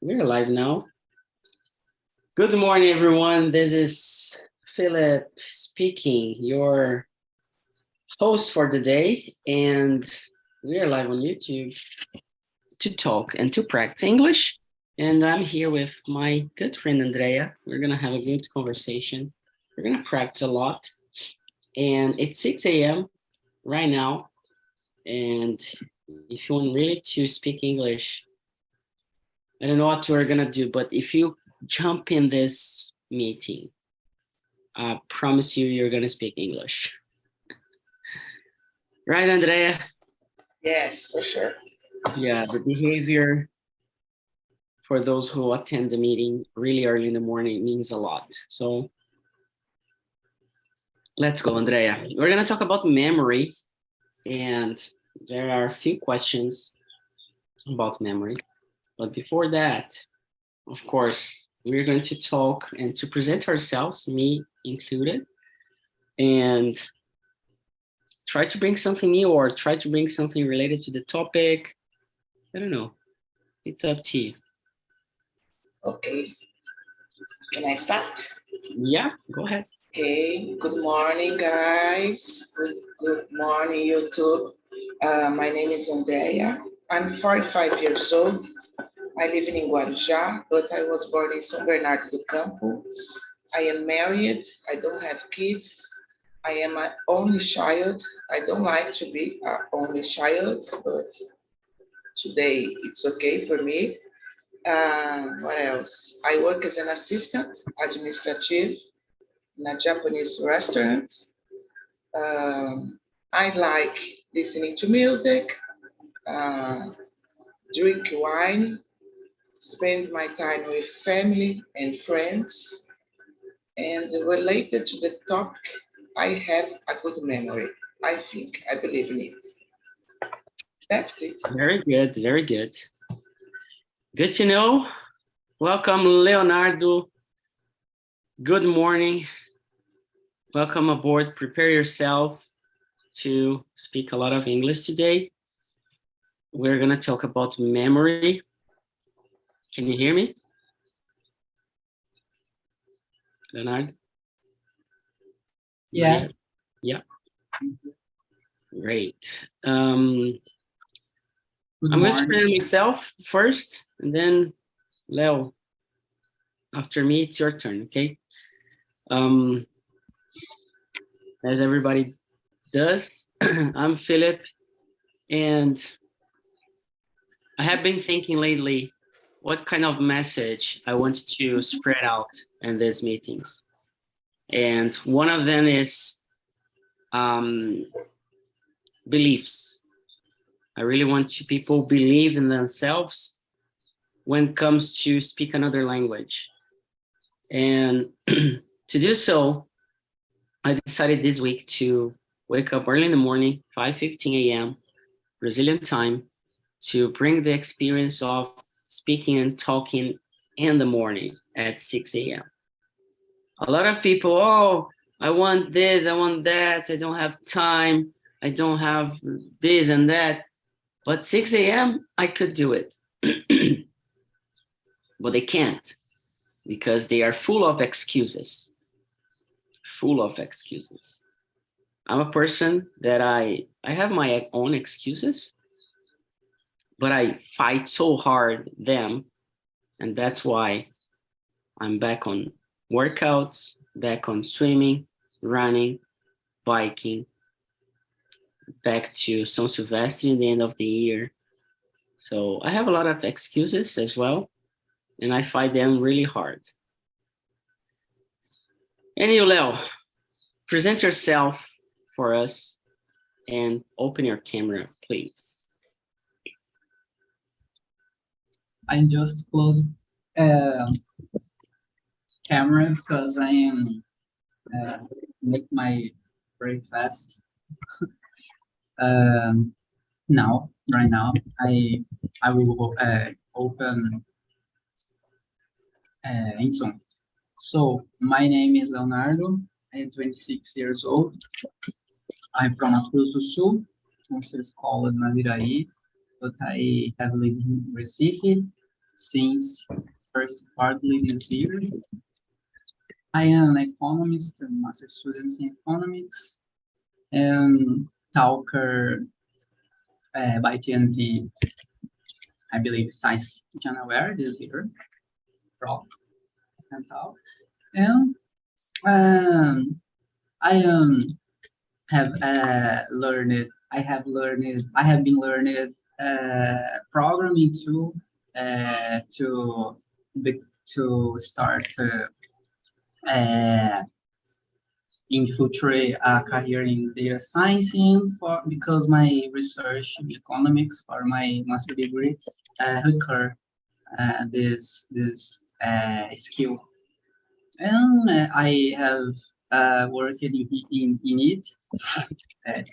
We're live now. Good morning, everyone. This is Philip speaking, your host for the day, and we are live on YouTube to talk and to practice English. And I'm here with my good friend Andrea. We're gonna have a good conversation. We're gonna practice a lot, and it's 6 a.m. right now. And if you want really to speak English, I don't know what we're gonna do, but if you jump in this meeting, I promise you're gonna speak English. Right, Andrea? Yes, for sure. Yeah, the behavior for those who attend the meeting really early in the morning means a lot. So let's go, Andrea. We're gonna talk about memory, and there are a few questions about memory. But before that, of course, we're going to talk and to present ourselves, me included, and try to bring something new or try to bring something related to the topic. I don't know. It's up to you. Okay. Can I start? Yeah, go ahead. Okay. Good morning, guys. Good morning, YouTube. My name is Andrea. I'm 45 years old. I live in Guarujá, but I was born in São Bernardo do Campo. I am married. I don't have kids. I am an only child. I don't like to be an only child, but today it's okay for me. What else? I work as an assistant administrative in a Japanese restaurant. I like listening to music, drink wine, spend my time with family and friends. And related to the topic, I have a good memory. I think, I believe in it. That's it. Very good, very good. Good to know. Welcome, Leonardo. Good morning. Welcome aboard. Prepare yourself to speak a lot of English today. We're gonna talk about memory. Can you hear me? Leonardo? Yeah. Yeah. Great. I'm going to present myself first, and then Leo. After me, it's your turn, okay? As everybody does, I'm Philip, and I have been thinking lately what kind of message I want to spread out in these meetings. And one of them is beliefs. I really want people believe in themselves when it comes to speak another language. And to do so, I decided this week to wake up early in the morning, 5:15 a.m. Brazilian time, to bring the experience of speaking and talking in the morning at 6 a.m. A lot of people, oh, I want this, I want that, I don't have time, I don't have this and that. But 6 a.m., I could do it. But they can't because they are full of excuses. Full of excuses. I'm a person that I have my own excuses, but I fight so hard them, and that's why I'm back on workouts, back on swimming, running, biking, back to São Silvestre in the end of the year. So I have a lot of excuses as well, and I fight them really hard. And you, Leo, present yourself for us and open your camera, please. I just closed camera because I am make my breakfast. Right now, I will open Insom. So my name is Leonardo. I'm 26 years old. I'm from Cruz do Sul, also called Naviraí, but I have lived in Recife since first quarterly this year. I am an economist, a master student in economics, and talker by TNT, I believe, since January this year, from TALKNTALK. And I have been learning programming too, to start in future a career in data science, because my research in economics for my master degree require this skill, and I have worked in it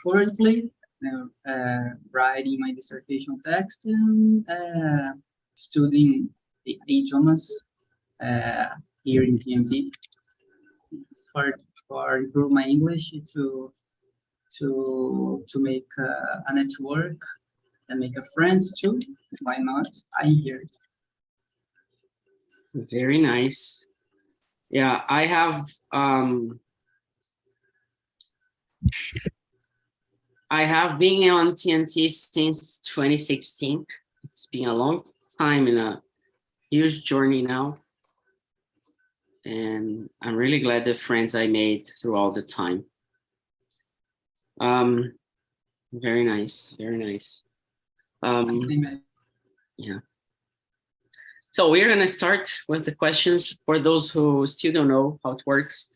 currently, writing my dissertation text and studying idioms here in TNT for improve my English to make a network and make a friends too. Why not? I'm here. Very nice. Yeah, I have been on TNT since 2016. It's been a long time and a huge journey now. And I'm really glad the friends I made through all the time. Very nice, very nice. Yeah. So we're gonna start with the questions for those who still don't know how it works.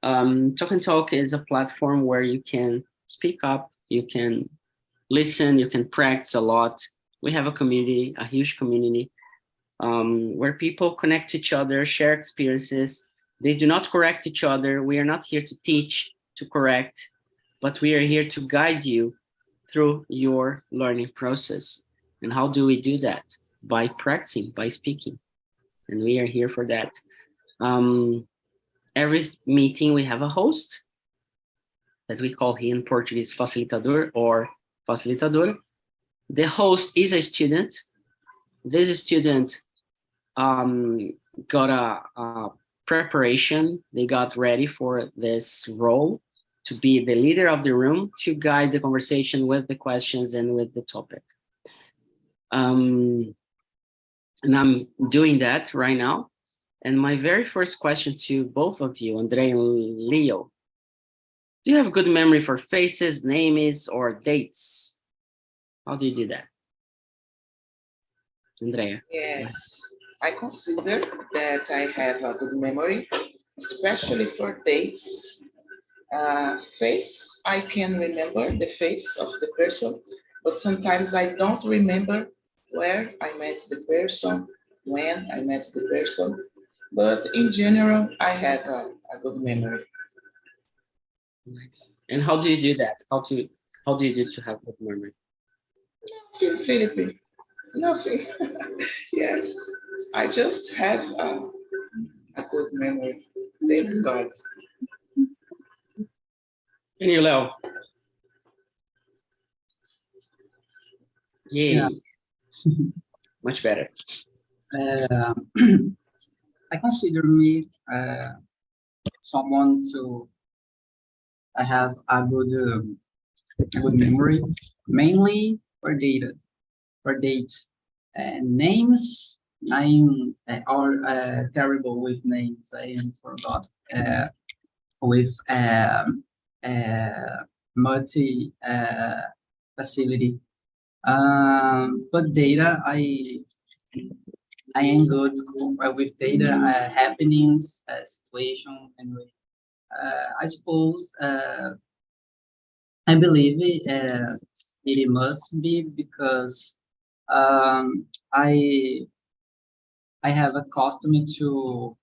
TALKNTALK is a platform where you can speak up, you can listen, you can practice a lot. We have a community, a huge community, where people connect to each other, share experiences. They do not correct each other. We are not here to teach, to correct, but we are here to guide you through your learning process. And how do we do that? By practicing, by speaking. And we are here for that. Every meeting we have a host that we call here in Portuguese facilitador or facilitadora. The host is a student. This student got a preparation. They got ready for this role to be the leader of the room, to guide the conversation with the questions and with the topic. And I'm doing that right now. And my very first question to both of you, Andre and Leo, do you have good memory for faces, names, or dates? How do you do that? Andrea. Yes, I consider that I have a good memory, especially for dates. Face, I can remember the face of the person, but sometimes I don't remember where I met the person, when I met the person. But in general, I have a good memory. Nice. And how do you do that? How do you do to have good memory? Nothing, Philippe. Nothing. Yes, I just have a good memory. Thank God. And you, Leo? Yay. Yeah. Much better. I consider me someone to have a good memory, mainly for data, for dates. Names, I'm terrible with names. I am forgot with multi facility. But data, I am good with data, happenings, situation, and I suppose I believe it must be because I have a custom to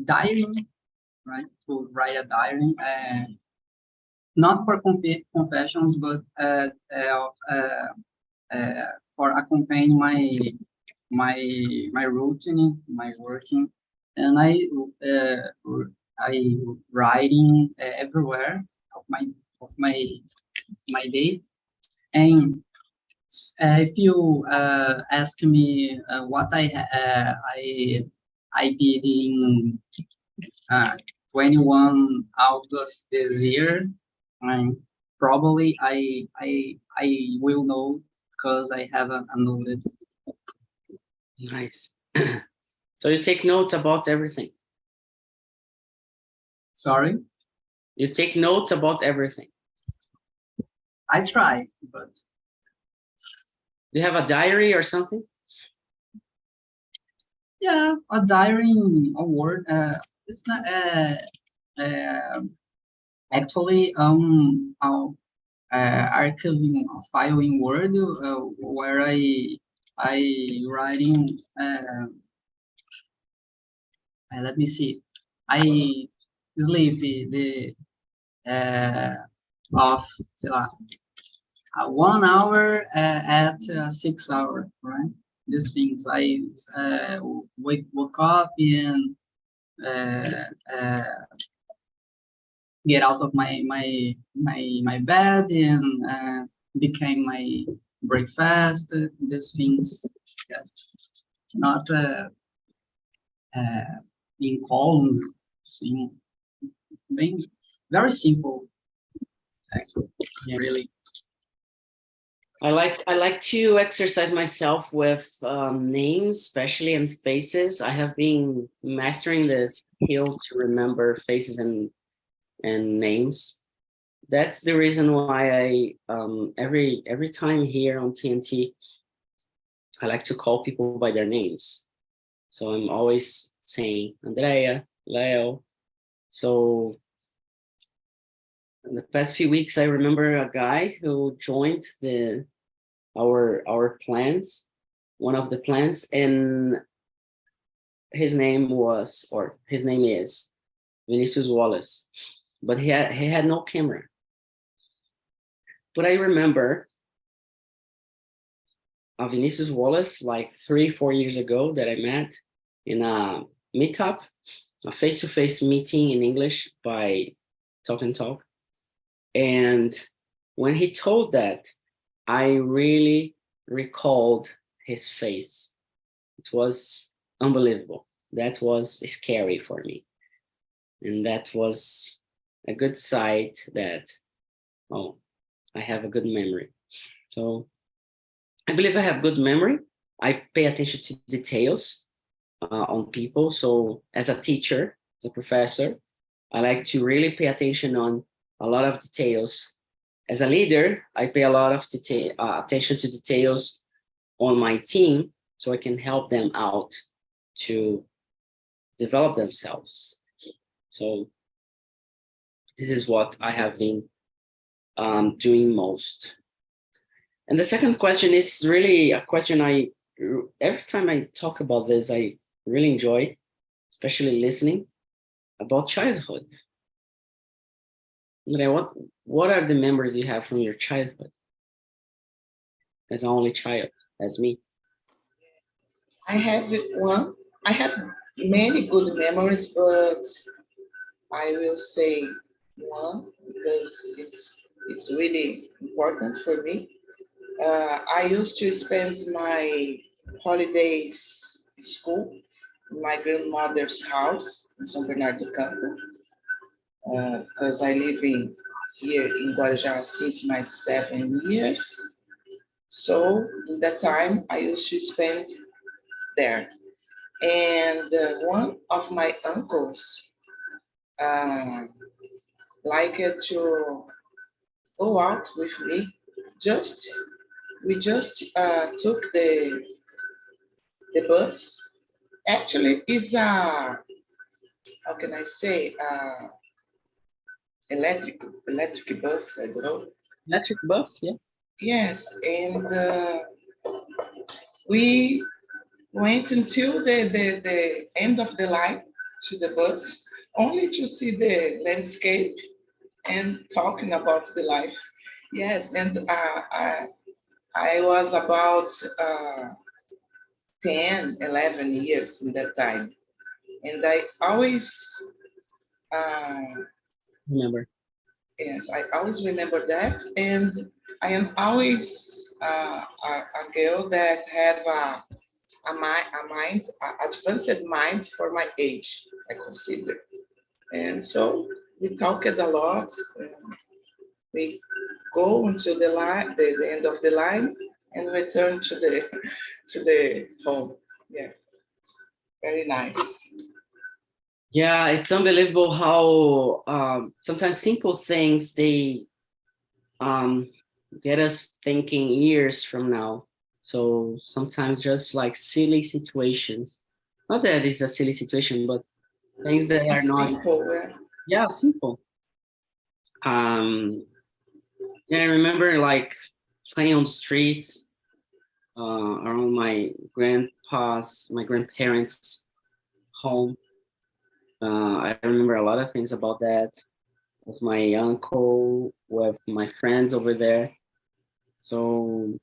diary, right? To write a diary, not for confessions, but for accompanying my routine, my working, and I writing everywhere of my day, and If you ask me what I did in 21 August this year, probably I will know because I have a noted. Nice. So you take notes about everything. Sorry, You take notes about everything. I try, but Do you have a diary or something? yeah, a diary, a word. It's not actually archiving a file in Word where I writing. Let me see. I sleep the of sei lá, 1 hour at 6 hours, right? These things I woke up and get out of my bed and became my breakfast. These things, yes, not in columns, in being very simple, actually, Yeah. really. I like to exercise myself with names, especially and faces. I have been mastering this skill to remember faces and names. That's the reason why I every time here on TNT, I like to call people by their names. So I'm always saying Andrea, Leo. So in the past few weeks, I remember a guy who joined our plans, one of the plans, and his name is Vinicius Wallace, but he had no camera. But I remember Vinicius Wallace like 3-4 years ago that I met in a meetup, a face-to-face meeting in English by TALKNTALK. And when he told that, I really recalled his face. It was unbelievable. That was scary for me. And that was a good sight that, oh, I have a good memory. So I believe I have good memory. I pay attention to details on people. So as a teacher, as a professor, I like to really pay attention on a lot of details. As a leader, I pay a lot of attention to details on my team so I can help them out to develop themselves. So this is what I have been doing most. And the second question is really a question every time I talk about this, I really enjoy, especially listening about childhood. Andrea, what are the memories you have from your childhood? As an only child, as me. I have one. I have many good memories, but I will say one because it's really important for me. I used to spend my holidays in school in my grandmother's house in São Bernardo do Campo because I live here in Guarujá since my 7 years. So in that time, I used to spend there. And one of my uncles liked to go out with me. We just took the bus. Actually, it's a how can I say electric bus. I don't know. Electric bus, yeah. Yes, and we went until the end of the line to the bus, only to see the landscape and talking about the life. Yes, and I was about 10, 11 years in that time. And I always, uh, Remember. yes, I always remember that. And I am always a girl that have a mind, advanced mind for my age, I consider. And so we talked a lot. We go until the line, the end of the line, and return to the to the home. Yeah, very nice. Yeah, it's unbelievable how sometimes simple things they um, get us thinking years from now. So sometimes just like silly situations. Not that it's a silly situation, but things that are It's not, simple. yeah, simple. Um, yeah, I remember like playing on streets around my grandparents' home. I remember a lot of things about that with my uncle, with my friends over there. So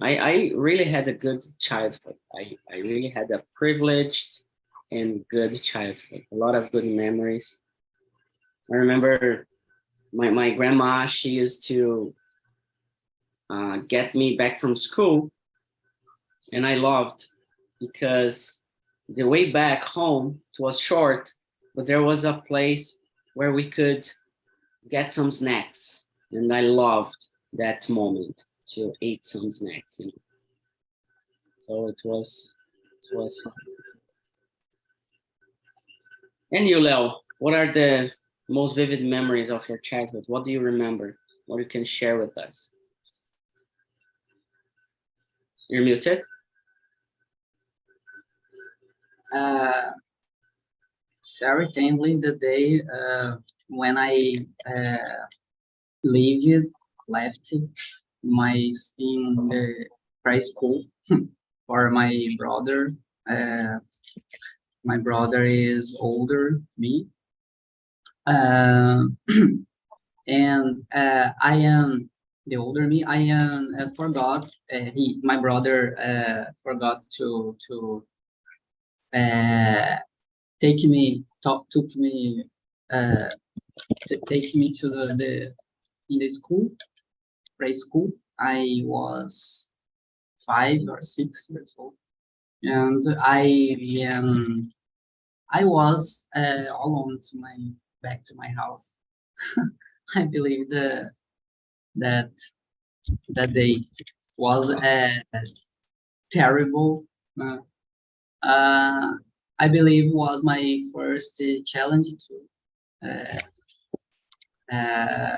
I really had a good childhood. I really had a privileged and good childhood. A lot of good memories. I remember my grandma, she used to get me back from school, and I loved because the way back home it was short, but there was a place where we could get some snacks, and I loved that moment to eat some snacks. So it was. And you, Leo, what are the most vivid memories of your childhood? What do you remember? What you can share with us? You're muted. Certainly the day when I leave left my in the preschool for my brother. My brother is older me, uh, and I am the older me. I am forgot. My brother forgot to take me took me uh, take me to the in the school preschool. I was 5 or 6 years old, and I was alone to my back to my house. I believe that that day was terrible. Uh, uh, I believe was my first challenge uh, uh,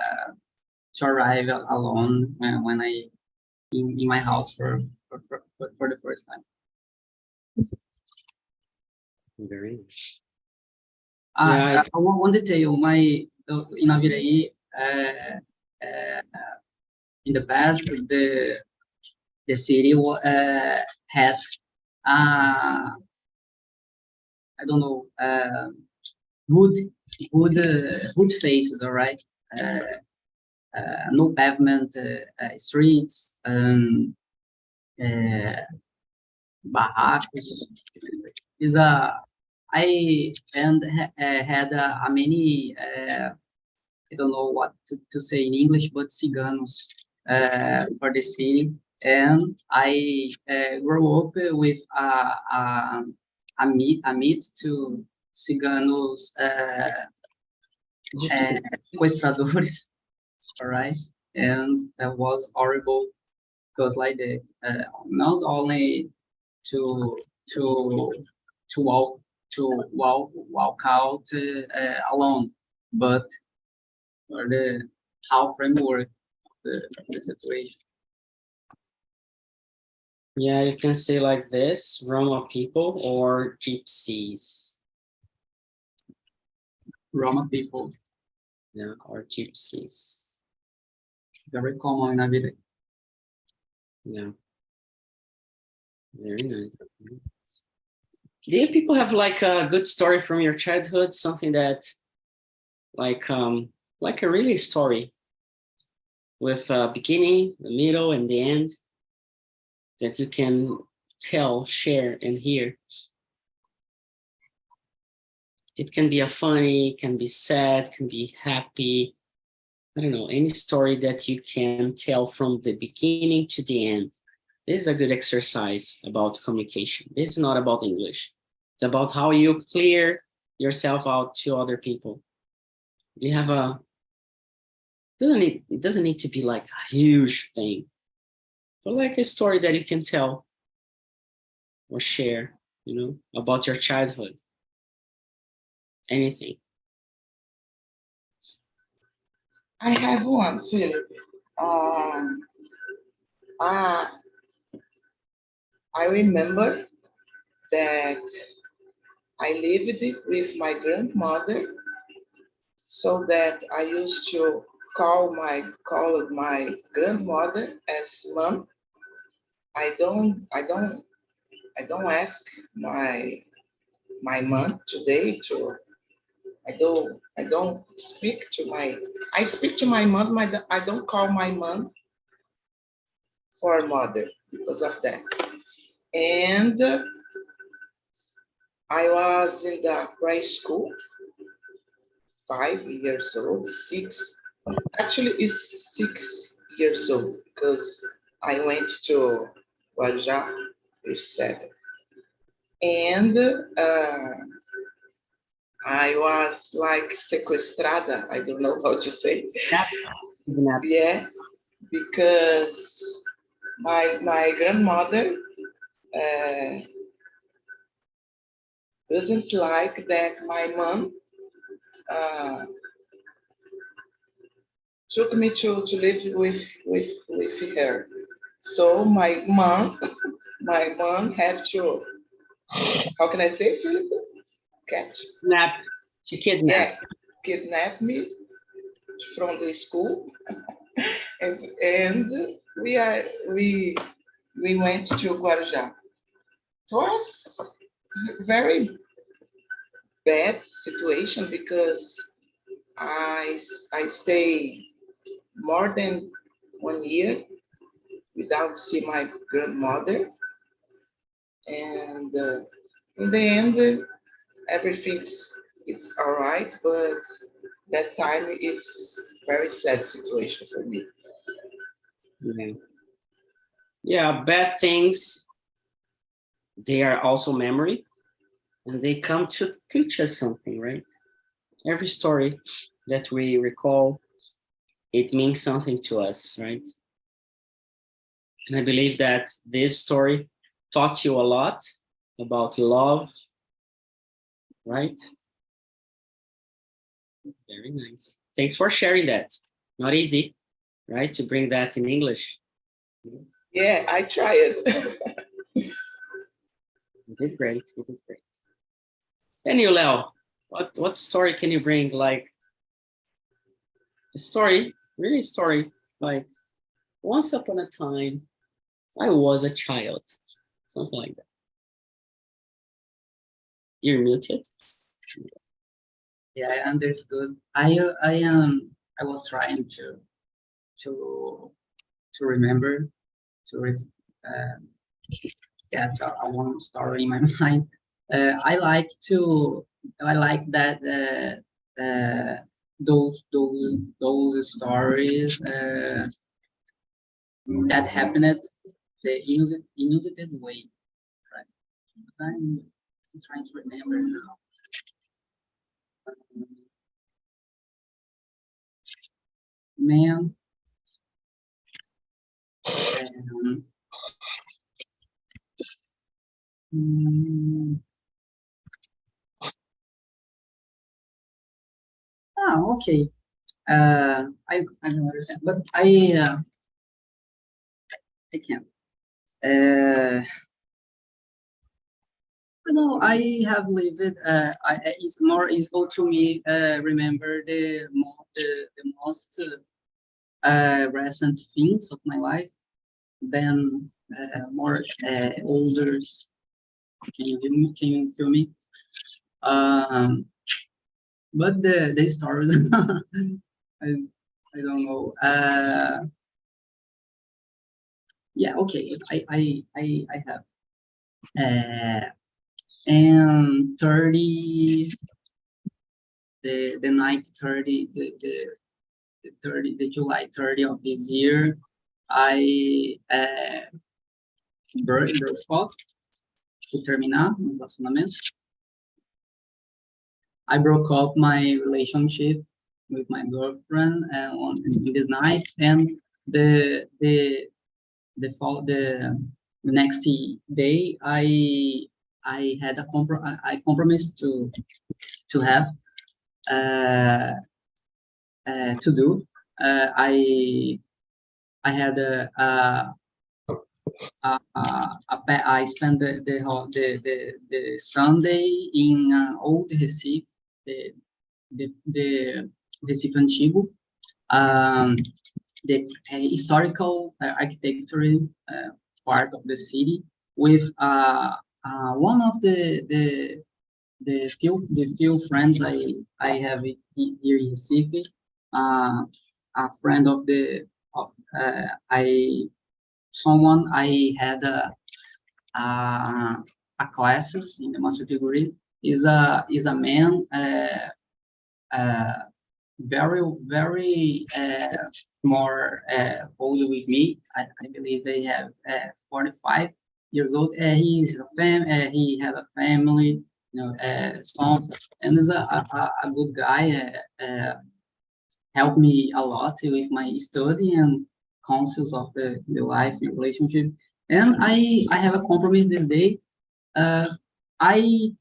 to arrive alone when I in my house for the first time. Very nice. Yeah, one detail, in Naviraí, in the past, the city had, I don't know, wood, wood faces, all right? No pavement streets, barracos. Is I and had a many I don't know what to say in English, but ciganos for the city, and I grew up with a meet to ciganos sequestradores, all right, and that was horrible because like the not only to to to walk walk out alone, but for the how framework the situation. Yeah, you can say like this, Roma people or gypsies. Roma people, Yeah, or gypsies. very common in Naviraí. Yeah, very nice. Do you people have like a good story from your childhood? Something that like a really story with a beginning, the middle, and the end that you can tell, share, and hear. It can be a funny, can be sad, can be happy, I don't know, any story that you can tell from the beginning to the end. This is a good exercise about communication. This is not about English. It's about how you clear yourself out to other people. You have it doesn't need to be like a huge thing, but like a story that you can tell or share, about your childhood. Anything. I have one, Philip. Um, I, I remember that I lived with my grandmother, so that I used to call my grandmother as mom. I don't I don't I don't ask my mom today to I don't speak to my I speak to my mom. I don't call my mom for mother because of that. And I was in the preschool, 5 years old, six. Actually, it's 6 years old because I went to Guarujá with 7. And I was like sequestrada. I don't know how to say. Kidnapped. Yeah, because my grandmother uh, doesn't like that my mom uh, took me to live with her. So my mom had to, how can I say, Philip? Catch. Kidnap. She kidnapped. Yeah, kidnap me from the school, and we went to Guarujá. It was very bad situation because I stay more than 1 year without see my grandmother, and in the end, everything's it's all right, but that time it's very sad situation for me. Yeah. Yeah, bad things, they are also memory, and they come to teach us something, right? Every story that we recall, it means something to us, right? And I believe that this story taught you a lot about love, right? Very nice. Thanks for sharing that. Not easy, right? To bring that in English. Yeah, I tried. You did great. You did great. And you, Leo, what story can you bring? Like a story, really a story, like once upon a time, I was a child, something like that. You're muted. Yeah, I understood. I was trying to remember um, get a one story in my mind. I like that those stories that happened the innocent way, right? But I'm trying to remember now. Man, um, mm, okay. I don't understand, but I can't. No, I have lived. It's more easy to me remember the most recent things of my life than more older. Can you hear me? Can you feel me? But the stories, I don't know. Yeah, okay. I have. And 30 the night 30 the July 30 of this year, I broke off. Terminar um relacionamento. I broke up my relationship with my girlfriend in this night, and the next day I had a compromise to have to do. I had I spent the Sunday in old Recife, the Recife Antigo, the historical architecture part of the city, with one of the few friends I have here in Recife, a friend of someone I had a classes in the master degree is a man very more older with me. I believe they have 45 years old. He have a family, son, and is a good guy. Helped me a lot with my study and counsels of the life and relationship. And I have a compromise this day. I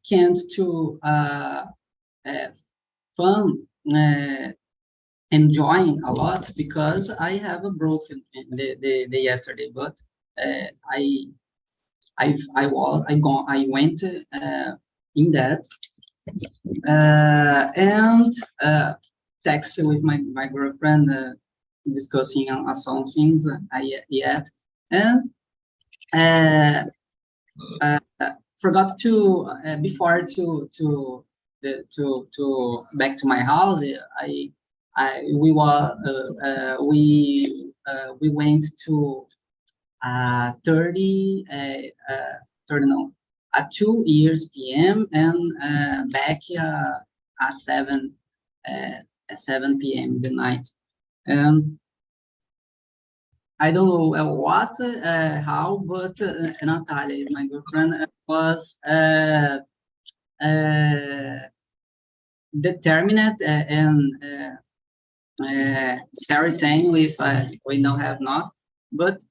can't to fun enjoying a lot because I have a broken the yesterday, but I went in that and text with my girlfriend discussing some things yet, and forgot to before to back to my house. We went to 2 years p.m. and back at 7 p.m. in the night. I don't know what, how, but Natalia, my girlfriend, was determined and certain with we now have not, but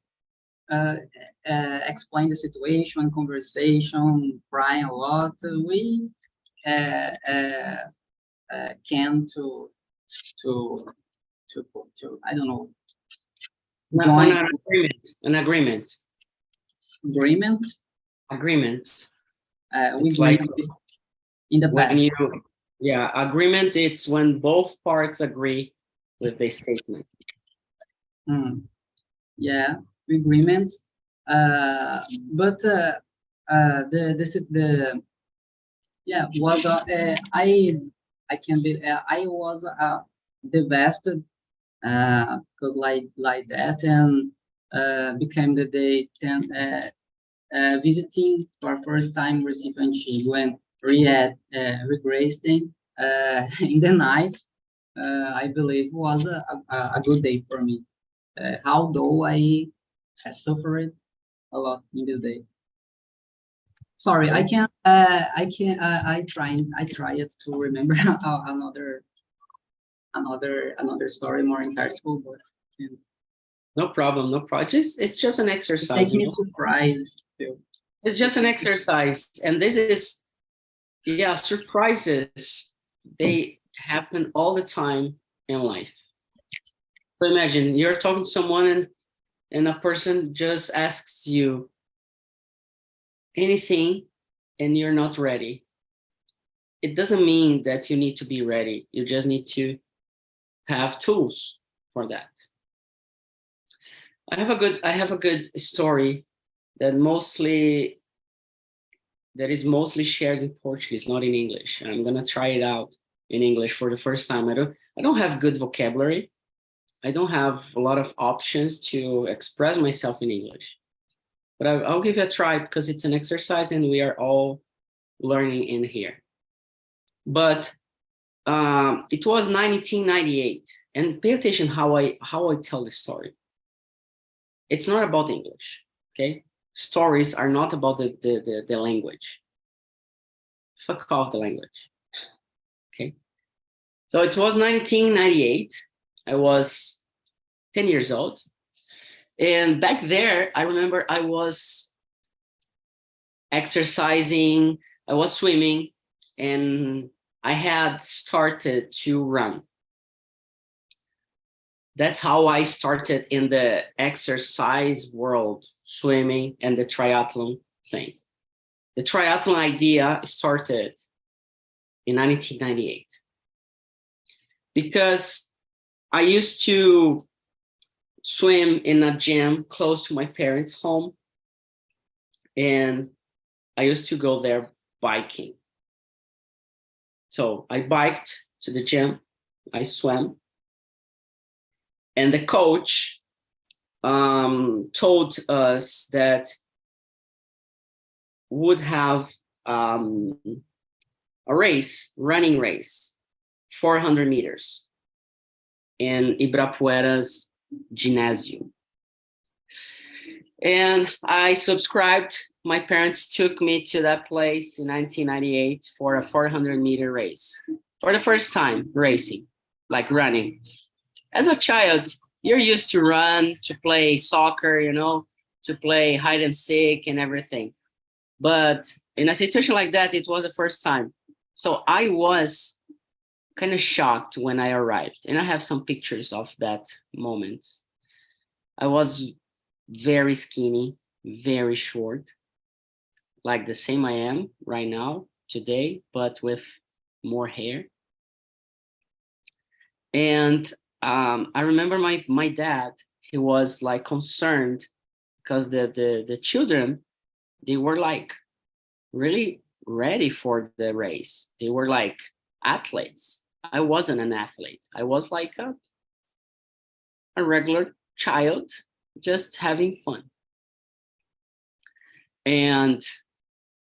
explain the situation, conversation, crying a lot. We can to I don't know. Join an agreement. Agreement. We like in the past. Agreement. It's when both parts agree with the statement. Yeah, agreements. But was I can be I was devastated because like that, and became the day 10 visiting for first time recipient when regressing in the night. I believe was a good day for me. Although I suffered a lot in this day. Sorry, I tried to remember another story more interesting, but no problem. It's just an exercise. Take me surprised. It's just an exercise, and this is surprises. They happen all the time in life. So imagine you're talking to someone and a person just asks you anything and you're not ready. It doesn't mean that you need to be ready. You just need to have tools for that. I have a good story that is mostly shared in Portuguese, not in English. I'm gonna try it out in English for the first time. I don't have good vocabulary. I don't have a lot of options to express myself in English, but I'll give it a try because it's an exercise and we are all learning in here. But it was 1998 And pay attention how I tell the story. It's not about English, okay? Stories are not about the language. Fuck off the language, okay? So it was 1998. I was 10 years old. And back there, I remember I was exercising, I was swimming, and I had started to run. That's how I started in the exercise world, swimming and the triathlon thing. The triathlon idea started in 1998 because I used to swim in a gym close to my parents' home, and I used to go there biking. So I biked to the gym, I swam, and the coach told us that would have a running race, 400 meters in Ibirapuera's gymnasium. And I subscribed. My parents took me to that place in 1998 for a 400-meter race. For the first time racing, like running. As a child, you're used to run, to play soccer, you know, to play hide and seek and everything. But in a situation like that, it was the first time. So I was kind of shocked when I arrived. And I have some pictures of that moment. I was very skinny, very short, like the same I am right now, today, but with more hair. And I remember my dad, he was like concerned because the children, they were like really ready for the race. They were like athletes. I wasn't an athlete. I was like a regular child, just having fun. And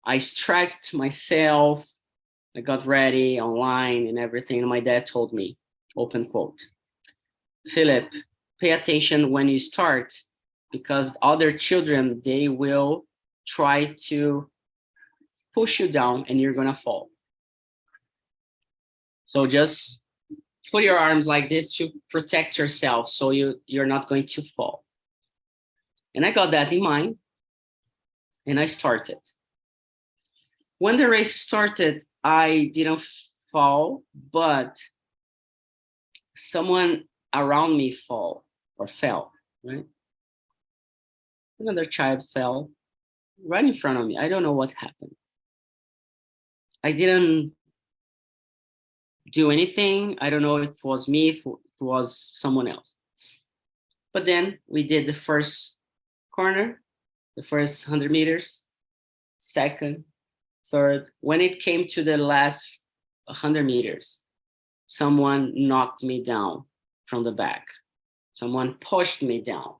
I stretched myself. I got ready online and everything. And my dad told me, open quote, Philip, pay attention when you start, because other children, they will try to push you down and you're gonna fall. So just put your arms like this to protect yourself so you're not going to fall. And I got that in mind and I started. When the race started, I didn't fall, but someone around me fell, right? Another child fell right in front of me. I don't know what happened. I didn't do anything. I don't know if it was me, if it was someone else. But then we did the first corner, the first 100 meters, second, third. When it came to the last 100 meters, someone knocked me down from the back. Someone pushed me down.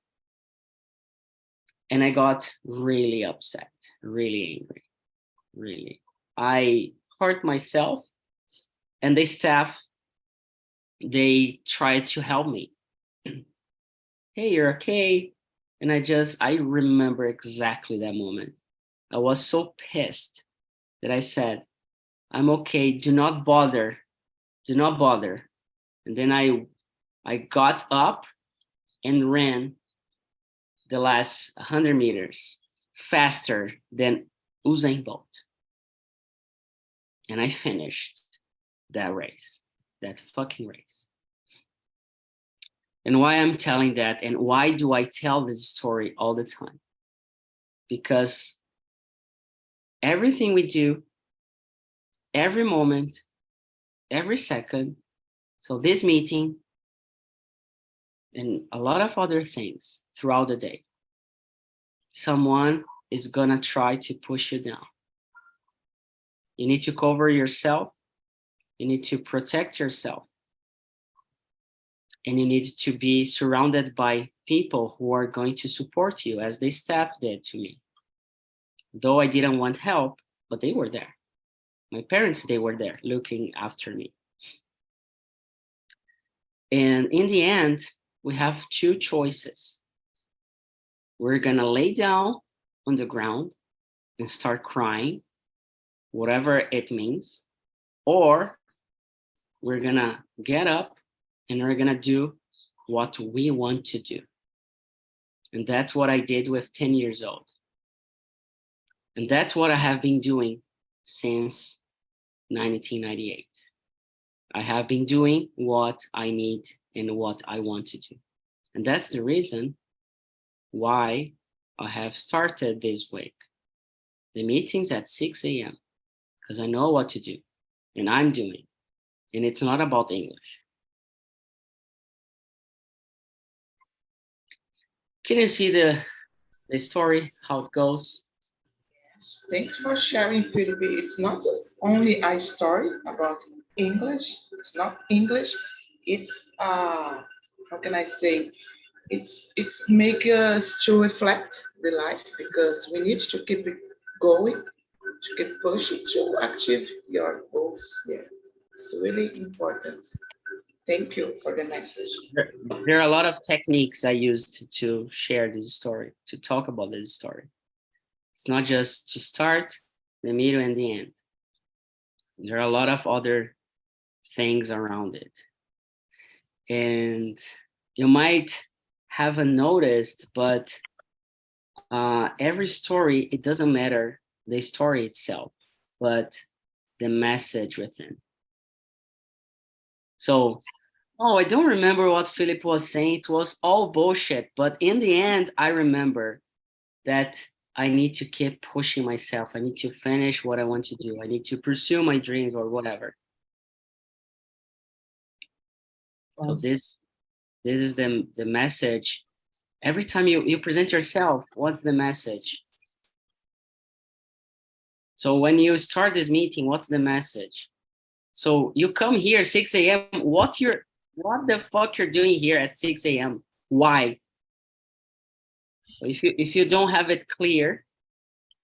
And I got really upset, really angry, really. I hurt myself, and the staff, they tried to help me. Hey, you're okay. And I remember exactly that moment. I was so pissed that I said, I'm okay, do not bother. And then I got up and ran the last 100 meters faster than Usain Bolt. And I finished that race, that fucking race. And why I'm telling that, and why do I tell this story all the time? Because everything we do, every moment, every second, so this meeting, and a lot of other things throughout the day, someone is gonna try to push you down. You need to cover yourself. You need to protect yourself. And you need to be surrounded by people who are going to support you, as the staff did to me. Though I didn't want help, but they were there. My parents, they were there looking after me. And in the end, we have two choices. We're gonna lay down on the ground and start crying, whatever it means, or we're gonna get up and we're gonna do what we want to do. And that's what I did with 10 years old. And that's what I have been doing since 1998. I have been doing what I need and what I want to do. And that's the reason why I have started this week. The meeting's at 6 a.m. because I know what to do and I'm doing. And it's not about English. Can you see the story, how it goes? Yes, thanks for sharing, Felipe. It's not only a story about English. It's not English. It's how can I say? It's make us to reflect the life because we need to keep it going, to keep pushing to achieve your goals. Yeah, it's really important. Thank you for the message. There are a lot of techniques I used to share this story, to talk about this story. It's not just to start, the middle, and the end. There are a lot of other things around it. And you might haven't noticed, but every story, it doesn't matter the story itself, but the message within. So, oh, I don't remember what Philip was saying. It was all bullshit. But in the end, I remember that I need to keep pushing myself. I need to finish what I want to do. I need to pursue my dreams or whatever. So this is the message. Every time you present yourself, what's the message? So when you start this meeting, what's the message? So you come here 6 a.m. What the fuck you're doing here at 6 a.m.? Why? So if you don't have it clear,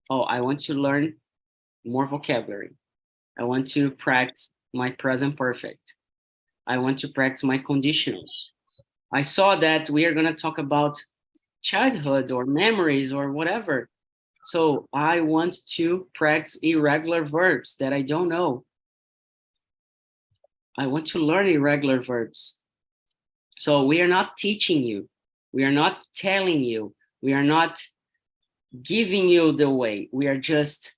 oh, I want to learn more vocabulary. I want to practice my present perfect. I want to practice my conditionals. I saw that we are going to talk about childhood or memories or whatever. So I want to practice irregular verbs that I don't know. I want to learn irregular verbs. So we are not teaching you. We are not telling you. We are not giving you the way. We are just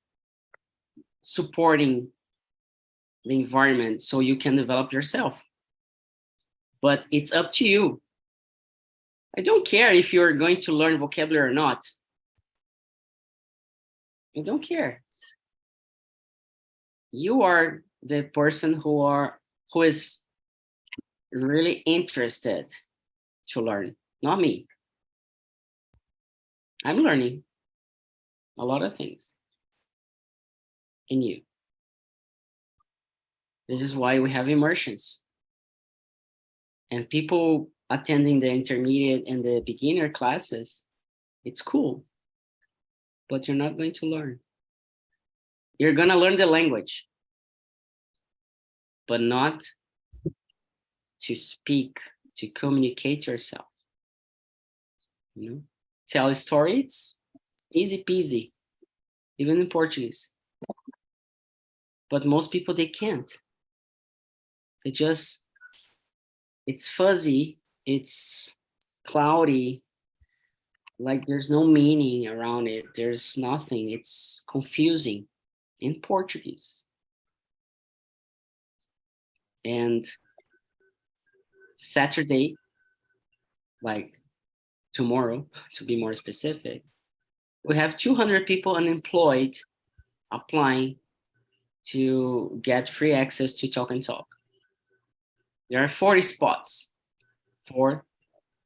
supporting the environment so you can develop yourself. But it's up to you. I don't care if you're going to learn vocabulary or not. I don't care. You are the person who is really interested to learn, not me. I'm learning a lot of things in you. This is why we have immersions. And people attending the intermediate and the beginner classes, it's cool, but you're not going to learn. You're going to learn the language, but not to speak, to communicate yourself. You know, tell a story, it's easy peasy, even in Portuguese. But most people, they can't. They just, it's fuzzy, it's cloudy, like there's no meaning around it. There's nothing, it's confusing in Portuguese. And Saturday, like tomorrow, to be more specific, we have 200 people unemployed applying to get free access to TALKNTALK. There are 40 spots for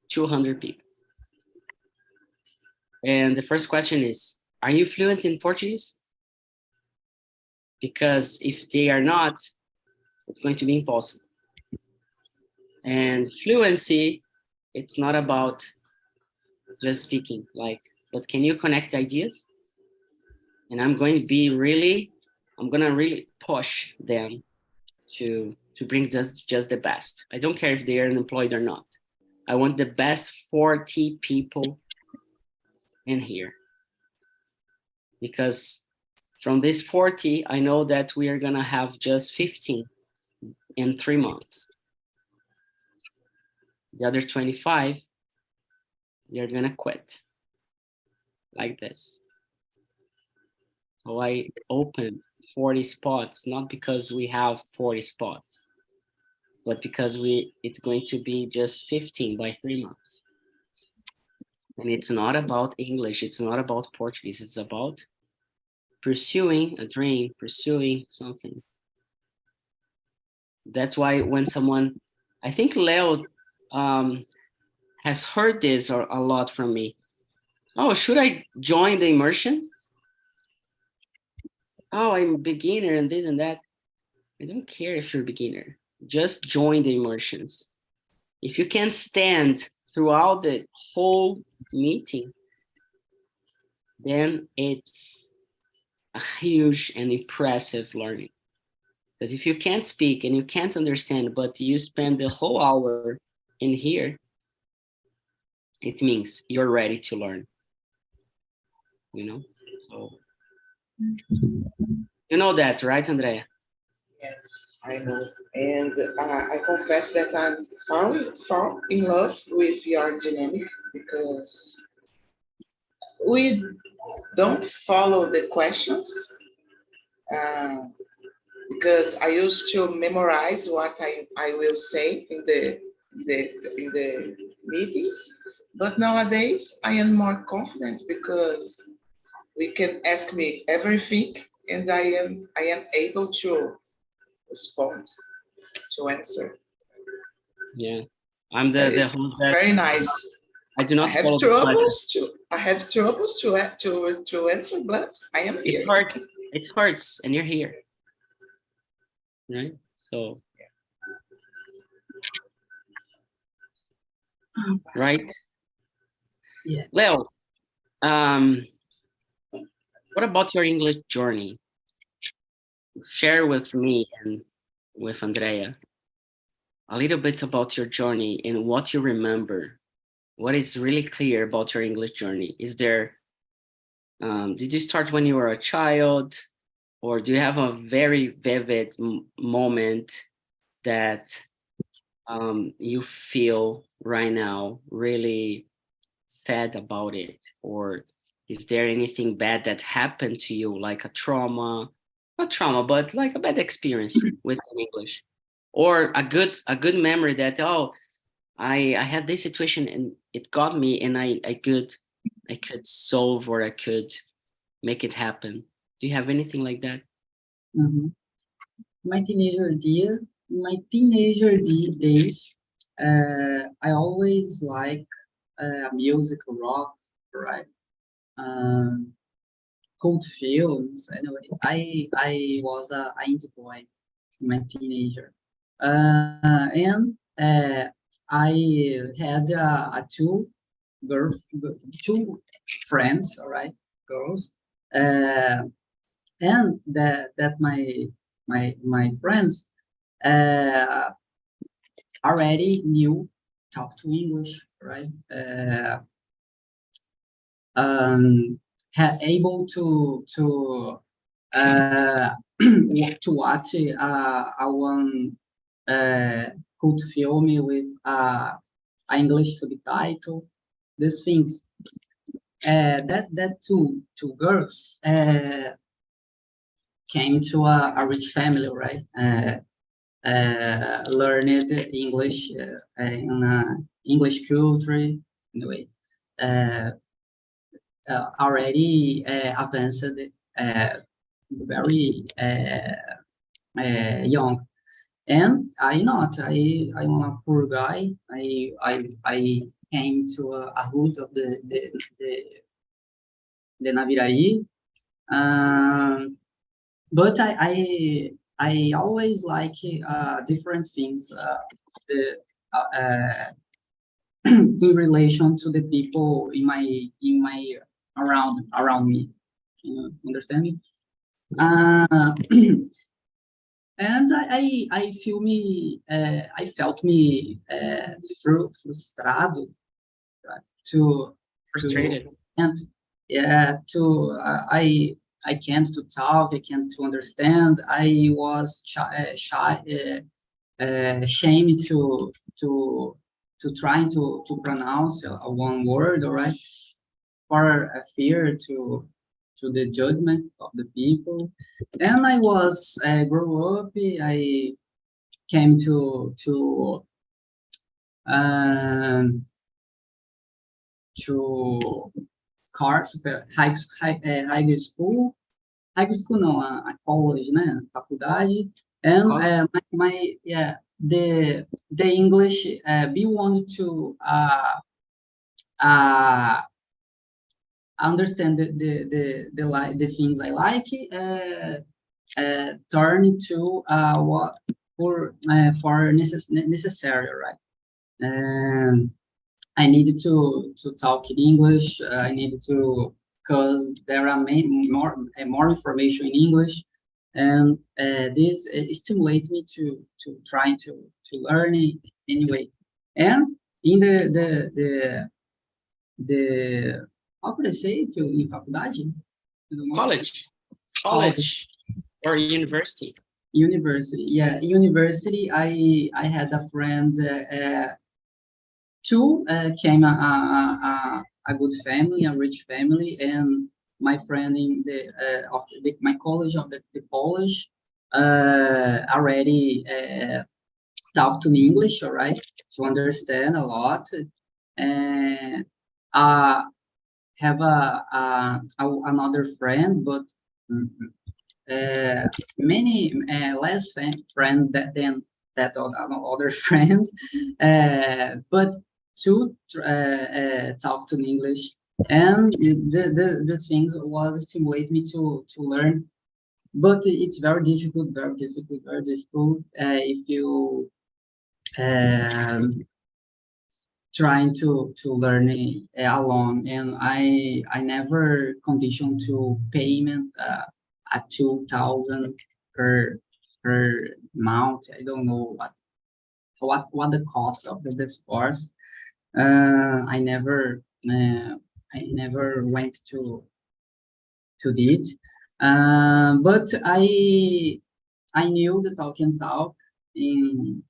200 people. And the first question is, are you fluent in Portuguese? Because if they are not, it's going to be impossible. And fluency, it's not about just speaking, like, but can you connect ideas? And I'm going to really push them to to bring just the best. I don't care if they are unemployed or not. I want the best 40 people in here. Because from this 40, I know that we are gonna have just 15 in 3 months. The other 25, they're gonna quit like this. So I opened 40 spots, not because we have 40 spots, but because it's going to be just 15 by 3 months. And it's not about English, it's not about Portuguese, it's about pursuing a dream, pursuing something. That's why when someone, I think Leo has heard this a lot from me. Oh, should I join the immersion? Oh, I'm a beginner and this and that. I don't care if you're a beginner. Just join the immersions. If you can stand throughout the whole meeting, then it's a huge and impressive learning. Because if you can't speak and you can't understand, but you spend the whole hour in here, it means you're ready to learn. You know? So you know that, right, Andrea? Yes, I know. And I confess that I'm fall in love with your dynamic because we don't follow the questions. Because I used to memorize what I will say in the meetings, but nowadays I am more confident because we can ask me everything and I am able to respond, to answer. Yeah. I'm the host that Very nice. I do not follow the question. I have troubles to answer, but I am here. It hurts, and you're here. Right? So right? Yeah. Leo, what about your English journey? Share with me and with Andrea a little bit about your journey and what you remember. What is really clear about your English journey? Is there, did you start when you were a child, or do you have a very vivid moment that you feel right now really sad about it? Or is there anything bad that happened to you, like a trauma, not trauma, but like a bad experience with English, or a good memory that, oh, I had this situation and it got me, and I could solve, or I could make it happen. Do you have anything like that? Mm-hmm. My teenager days, I always like music, rock, right? Cult films. Anyway, I was a indie boy in my teenager, and I had two friends, all right, girls, and that my friends already knew talk to English, right? Had able to to watch a one cult film with English subtitle. These things. That two girls came to a rich family, right? Learned English in English culture, in a way. Already advanced, very young, and I'm a poor guy. I came to a hood of the Naviraí, but I always like different things in relation to the people in my around me. You understand me? and I feel me, I felt me frustrado, right? Frustrated. And yeah, I can't to talk, I can't to understand. I was shy, ashamed to trying to pronounce a one word, all right, for a fear to the judgment of the people. And I was grew up. I came um, to high school não, a college, né, faculdade, and my yeah, the English B1 to understand the things I like, turn to what for necessary, right? And I needed to talk in English. I needed to, because there are more information in English, and this stimulates me to try to learn it anyway. And in the how could I say it in faculdade? College or university. University, yeah, university. I had a friend. Two came a good family, a rich family, and my friend in my college of the Polish already talked to me English, all right, to understand a lot, and have another friend, but many less friend than that other friend, but to talk to English, and the things was stimulate me to learn, but it's very difficult, if you trying to learn alone, and I never conditioned to payment at 2,000 per month. I don't know what the cost of this course. I never went to it, but I knew the TALKNTALK in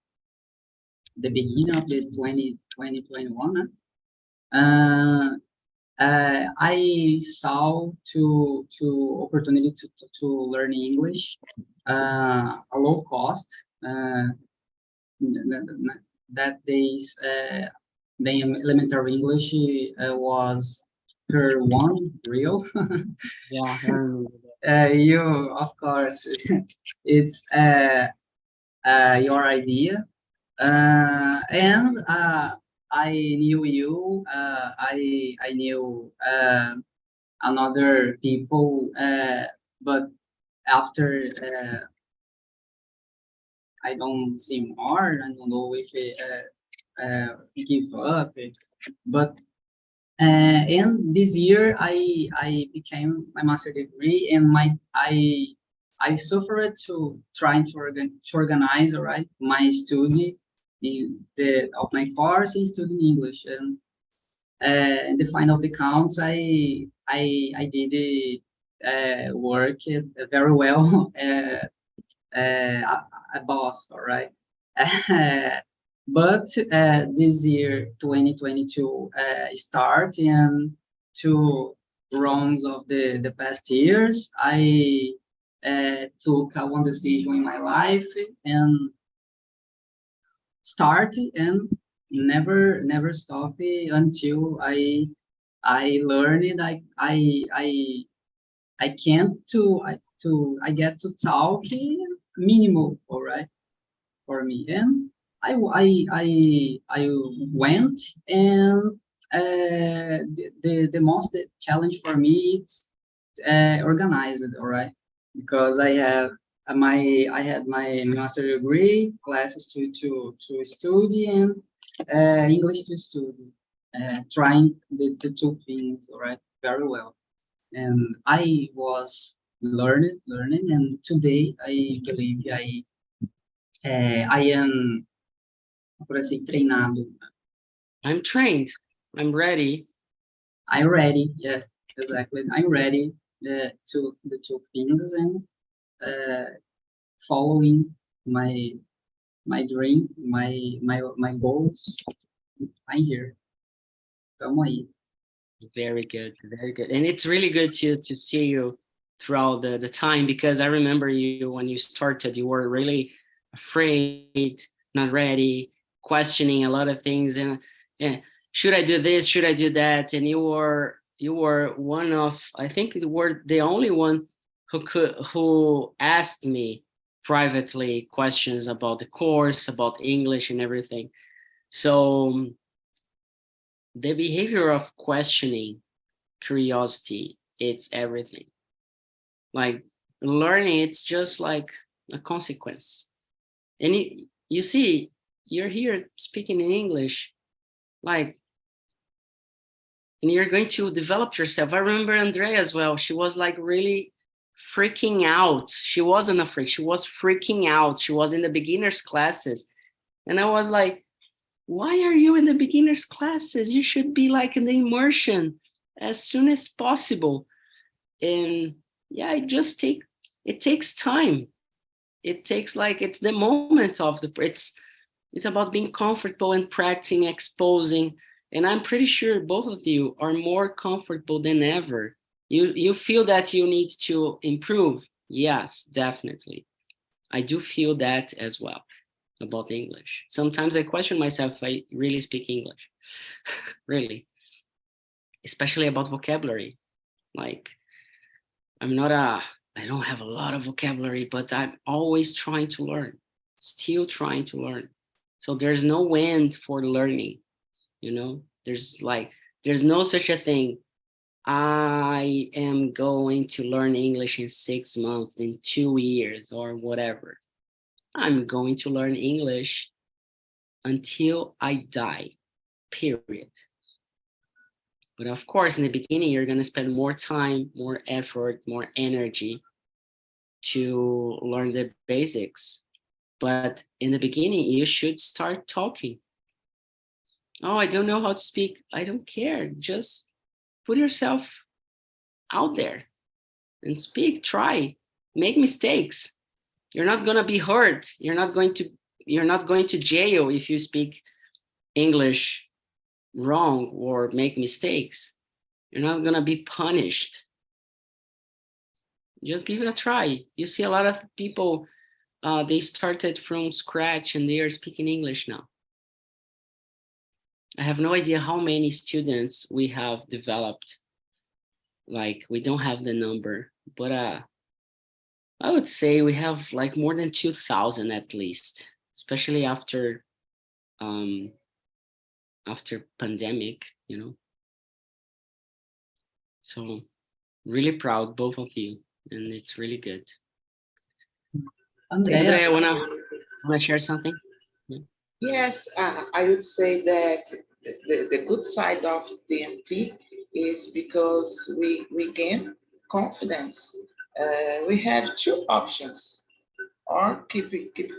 the beginning of the 2021. I saw to opportunity to learn English, a low cost. That days, the elementary English was per $1. Yeah. You, of course, it's your idea, and I knew you. I knew another people, but after I don't see more. I don't know if give up, but and this year I became my master degree, and I suffered to trying to organize, all right, my study in of my course in studying English, and in the final of the counts I did work very well. Above, all right. But this year 2022 start, and 2 rounds of the past years I took one decision in my life, and start and never stop it until I learned I can't I get to talk minimal, all right, for me. And I went, and the most challenge for me it's organized, all right, because I had my master degree classes to study, and English to study, trying the two things, all right, very well. And I was learning, and today I believe I am, por assim, treinado. I'm trained. I'm ready. I'm ready. Yeah, exactly. I'm ready to the two things and following my dream, my goals. I'm here. Tamo aí. Very good, very good. And it's really good to see you throughout the time, because I remember you when you started, you were really afraid, not ready, questioning a lot of things, and should I do this? Should I do that? And you were one of, I think you were the only one who asked me privately questions about the course, about English and everything. So the behavior of questioning, curiosity, it's everything. Like learning, it's just like a consequence. And you see, you're here speaking in English, like, and you're going to develop yourself. I remember Andrea as well. She was like really freaking out. She wasn't afraid. She was freaking out. She was in the beginners classes. And I was like, why are you in the beginners classes? You should be like in the immersion as soon as possible. And yeah, it takes time. It takes like, it's the moment of it's about being comfortable and practicing, exposing. And I'm pretty sure both of you are more comfortable than ever. You feel that you need to improve. Yes, definitely. I do feel that as well about English. Sometimes I question myself if I really speak English. Really. Especially about vocabulary. Like, I don't have a lot of vocabulary, but I'm always trying to learn, still trying to learn. So there's no end for learning, there's no such a thing. I am going to learn English in 6 months, in 2 years, or whatever. I'm going to learn English until I die, period. But of course, in the beginning, you're going to spend more time, more effort, more energy to learn the basics. But in the beginning, you should start talking. Oh, I don't know how to speak. I don't care. Just put yourself out there and speak, try, make mistakes. You're not going to be hurt. You're not going to jail if you speak English wrong or make mistakes. You're not going to be punished. Just give it a try. You see a lot of people, they started from scratch and they are speaking English now. I have no idea how many students we have developed. Like, we don't have the number, but I would say we have like more than 2,000 at least, especially after pandemic, So really proud, both of you, and it's really good. Andrea, wanna share something? Yes, I would say that the good side of DMT is because we gain confidence. We have two options: or keep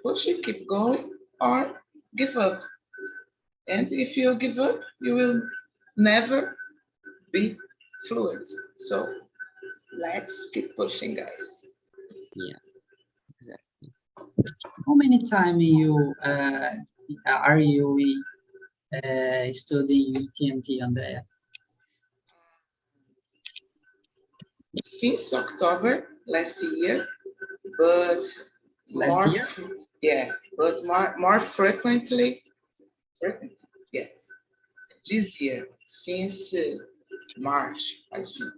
pushing, keep going, or give up. And if you give up, you will never be fluent. So let's keep pushing, guys. Yeah, exactly. How many times are you studying TNT, Andrea? Since October last year, but more frequently, this year, since March, I think.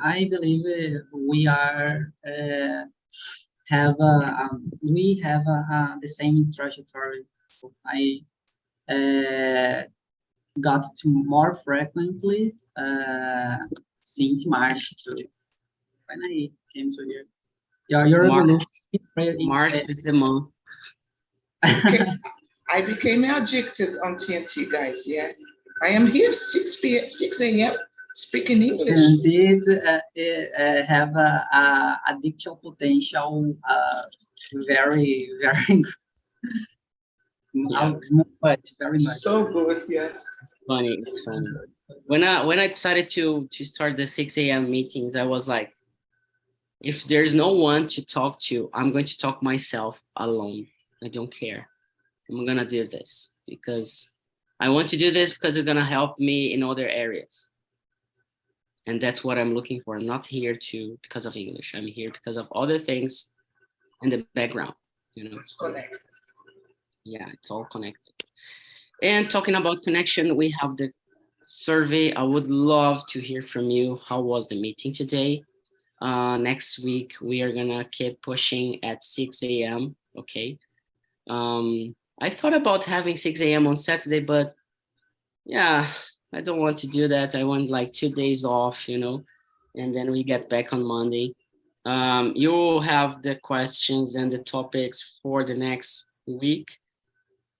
I believe we have the same trajectory. I got to more frequently since March when I came to here. Your evolution. March is the month. I became addicted on TNT, guys. Yeah, I am here 6 a.m. speaking English. Indeed, have a addiction potential very, very Yeah. much, very much. So good, yeah. Funny. It's funny. When I decided to start the 6 a.m. meetings, I was like, if there's no one to talk to, I'm going to talk myself alone. I don't care. I'm gonna do this because I want to do this because it's gonna help me in other areas. And that's what I'm looking for. I'm not here because of English. I'm here because of other things in the background, you know. It's connected. Yeah, it's all connected. And talking about connection, we have the survey. I would love to hear from you. How was the meeting today? Next week, we are gonna keep pushing at 6 a.m. Okay. I thought about having 6 a.m. on Saturday, but yeah, I don't want to do that. I want like 2 days off, you know, and then we get back on Monday. You will have the questions and the topics for the next week.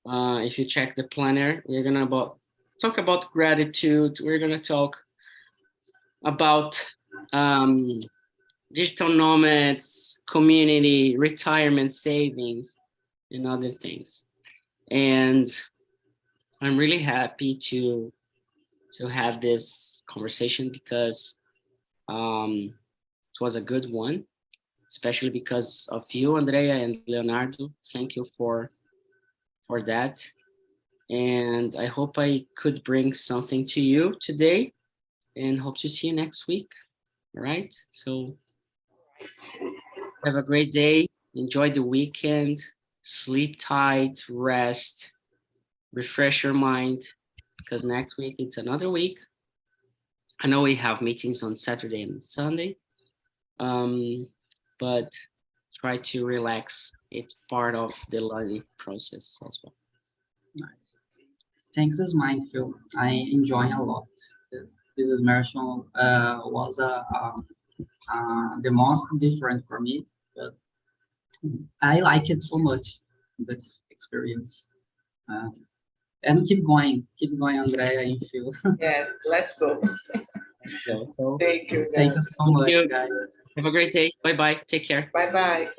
If you check the planner, we're gonna talk about gratitude. We're gonna talk about digital nomads, community, retirement savings, and other things. And I'm really happy to have this conversation because it was a good one, especially because of you, Andrea and Leonardo. Thank you for that. And I hope I could bring something to you today and hope to see you next week. All right. So have a great day. Enjoy the weekend. Sleep tight, rest, refresh your mind because next week it's another week. I know we have meetings on Saturday and Sunday, but try to relax. It's part of the learning process as well. Nice. Thanks is mine, Phil. I enjoy a lot. This immersion was the most different for me, but I like it so much, this experience. And keep going, Andrea and Phil. Yeah, let's go. So, Thank you, Thank you guys. so much, you. guys. Have a great day. Bye bye. Take care. Bye-bye.